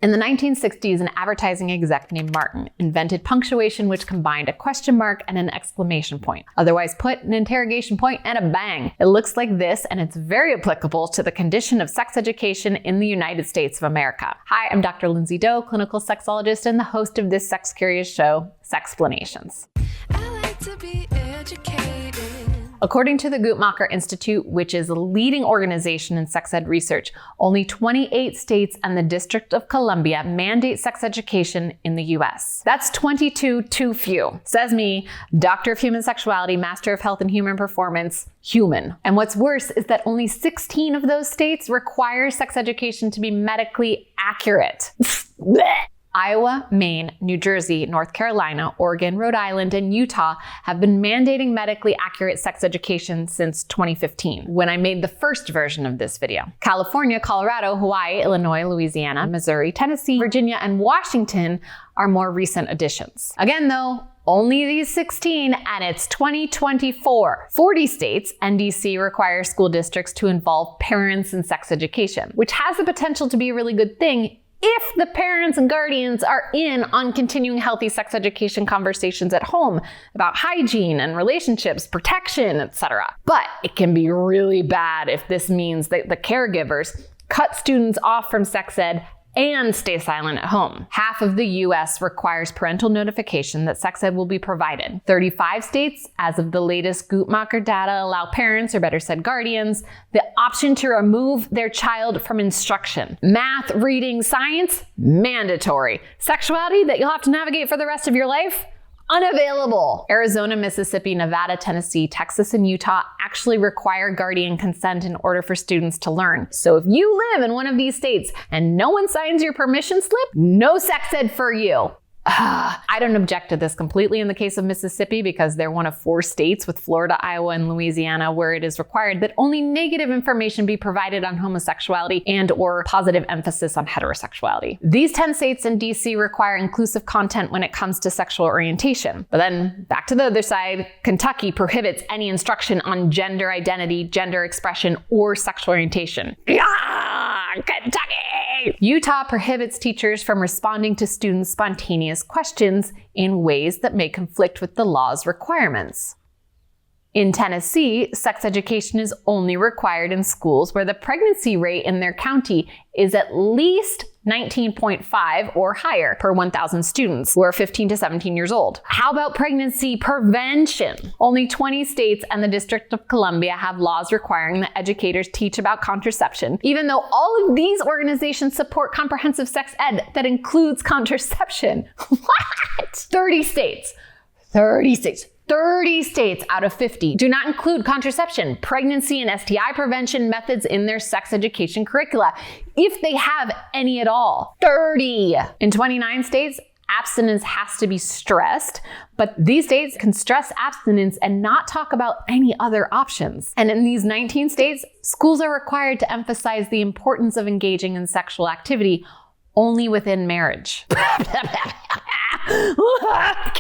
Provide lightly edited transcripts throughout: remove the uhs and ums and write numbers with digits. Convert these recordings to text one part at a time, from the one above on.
In the 1960s, an advertising exec named Martin invented punctuation which combined a question mark and an exclamation point. Otherwise put, an interrogation point and a bang. It looks like this, and it's very applicable to the condition of sex education in the United States of America. Hi, I'm Dr. Lindsay Doe, clinical sexologist and the host of this sex-curious show, Sexplanations. I like to be educated. According to the Guttmacher Institute, which is a leading organization in sex ed research, only 28 states and the District of Columbia mandate sex education in the US. That's 22 too few. Says me, Doctor of Human Sexuality, Master of Health and Human Performance, human. And what's worse is that only 16 of those states require sex education to be medically accurate. Iowa, Maine, New Jersey, North Carolina, Oregon, Rhode Island, and Utah have been mandating medically accurate sex education since 2015, when I made the first version of this video. California, Colorado, Hawaii, Illinois, Louisiana, Missouri, Tennessee, Virginia, and Washington are more recent additions. Again though, only these 16, and it's 2024. 40 states and DC require school districts to involve parents in sex education, which has the potential to be a really good thing if the parents and guardians are in on continuing healthy sex education conversations at home about hygiene and relationships, protection, etc. But it can be really bad if this means that the caregivers cut students off from sex ed and stay silent at home. Half of the US requires parental notification that sex ed will be provided. 35 states, as of the latest Guttmacher data, allow parents, or better said guardians, the option to remove their child from instruction. Math, reading, science, mandatory. Sexuality that you'll have to navigate for the rest of your life? Unavailable. Arizona, Mississippi, Nevada, Tennessee, Texas, and Utah actually require guardian consent in order for students to learn. So if you live in one of these states and no one signs your permission slip, no sex ed for you. I don't object to this completely in the case of Mississippi because they're one of 4 states with Florida, Iowa, and Louisiana where it is required that only negative information be provided on homosexuality and or positive emphasis on heterosexuality. These 10 states and DC require inclusive content when it comes to sexual orientation. But then back to the other side, Kentucky prohibits any instruction on gender identity, gender expression, or sexual orientation. Kentucky! Utah prohibits teachers from responding to students' spontaneous questions in ways that may conflict with the law's requirements. In Tennessee, sex education is only required in schools where the pregnancy rate in their county is at least 19.5 or higher per 1,000 students who are 15 to 17 years old. How about pregnancy prevention? Only 20 states and the District of Columbia have laws requiring that educators teach about contraception, even though all of these organizations support comprehensive sex ed that includes contraception. What? 30 states. 30 states out of 50 do not include contraception, pregnancy, and STI prevention methods in their sex education curricula, if they have any at all. 30! In 29 states, abstinence has to be stressed, but these states can stress abstinence and not talk about any other options. And in these 19 states, schools are required to emphasize the importance of engaging in sexual activity only within marriage.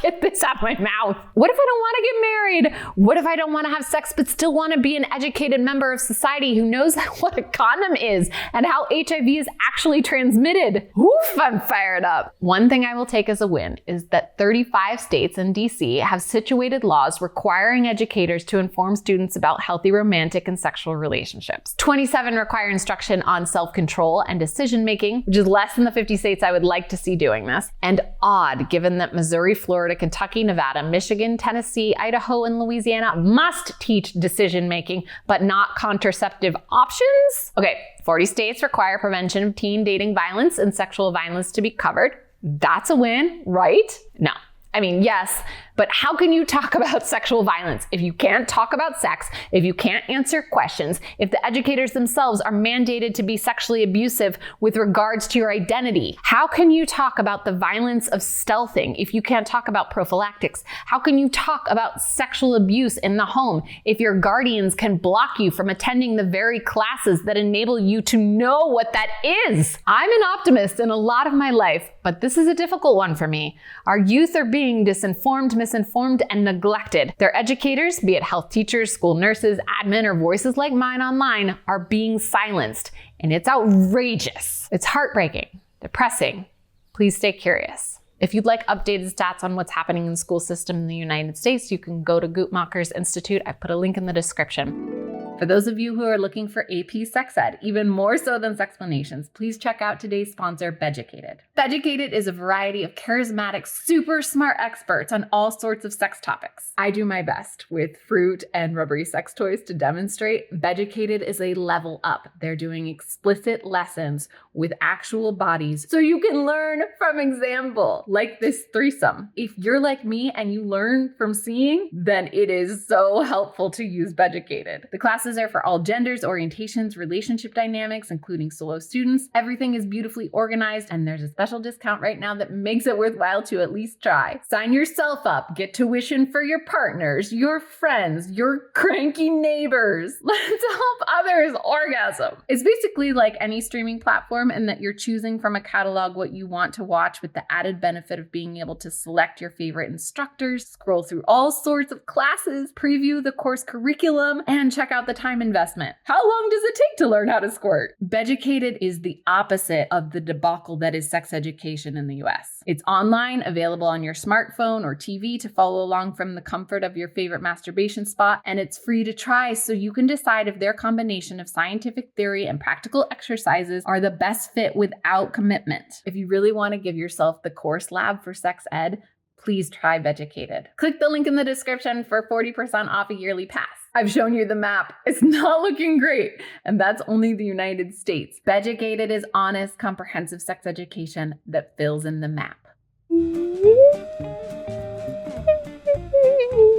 Get this out of my mouth. What if I don't want to get married? What if I don't want to have sex but still want to be an educated member of society who knows what a condom is and how HIV is actually transmitted? Oof, I'm fired up. One thing I will take as a win is that 35 states and DC have situated laws requiring educators to inform students about healthy romantic and sexual relationships. 27 require instruction on self-control and decision-making, which is less than the 50 states I would like to see doing this, and odd given that Missouri, Florida, Kentucky, Nevada, Michigan, Tennessee, Idaho, and Louisiana must teach decision-making, but not contraceptive options? Okay, 40 states require prevention of teen dating violence and sexual violence to be covered. That's a win, right? No. I mean, yes, but how can you talk about sexual violence if you can't talk about sex, if you can't answer questions, if the educators themselves are mandated to be sexually abusive with regards to your identity? How can you talk about the violence of stealthing if you can't talk about prophylactics? How can you talk about sexual abuse in the home if your guardians can block you from attending the very classes that enable you to know what that is? I'm an optimist in a lot of my life, but this is a difficult one for me. Our youth are being disinformed, misinformed, and neglected. Their educators, be it health teachers, school nurses, admin, or voices like mine online, are being silenced. And it's outrageous. It's heartbreaking Depressing. Please stay curious. If you'd like updated stats on what's happening in the school system in the United States, you can go to Guttmacher's Institute. I put a link in the description. For those of you who are looking for AP Sex Ed, even more so than sexplanations, please check out today's sponsor, Beducated. Beducated is a variety of charismatic, super smart experts on all sorts of sex topics. I do my best with fruit and rubbery sex toys to demonstrate. Beducated is a level up. They're doing explicit lessons with actual bodies so you can learn from example, like this threesome. If you're like me and you learn from seeing, then it is so helpful to use Beducated. The classes are for all genders, orientations, relationship dynamics, including solo students. Everything is beautifully organized, and there's a special discount right now that makes it worthwhile to at least try. Sign yourself up, get tuition for your partners, your friends, your cranky neighbors. Let's help others orgasm. It's basically like any streaming platform in that you're choosing from a catalog what you want to watch with the added benefit of being able to select your favorite instructors, scroll through all sorts of classes, preview the course curriculum, and check out the time investment. How long does it take to learn how to squirt? Beducated is the opposite of the debacle that is sex education in the US. It's online, available on your smartphone or TV to follow along from the comfort of your favorite masturbation spot, and it's free to try so you can decide if their combination of scientific theory and practical exercises are the best fit without commitment. If you really want to give yourself the course lab for sex ed, please try Beducated. Click the link in the description for 40% off a yearly pass. I've shown you the map. It's not looking great. And that's only the United States. Beducated is honest, comprehensive sex education that fills in the map.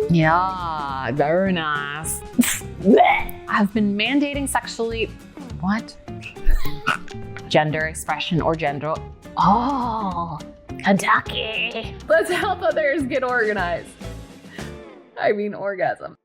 Yeah, very nice. I've been mandating sexually... What? Gender expression or gender... Oh, Kentucky. Let's help others get organized. I mean orgasm.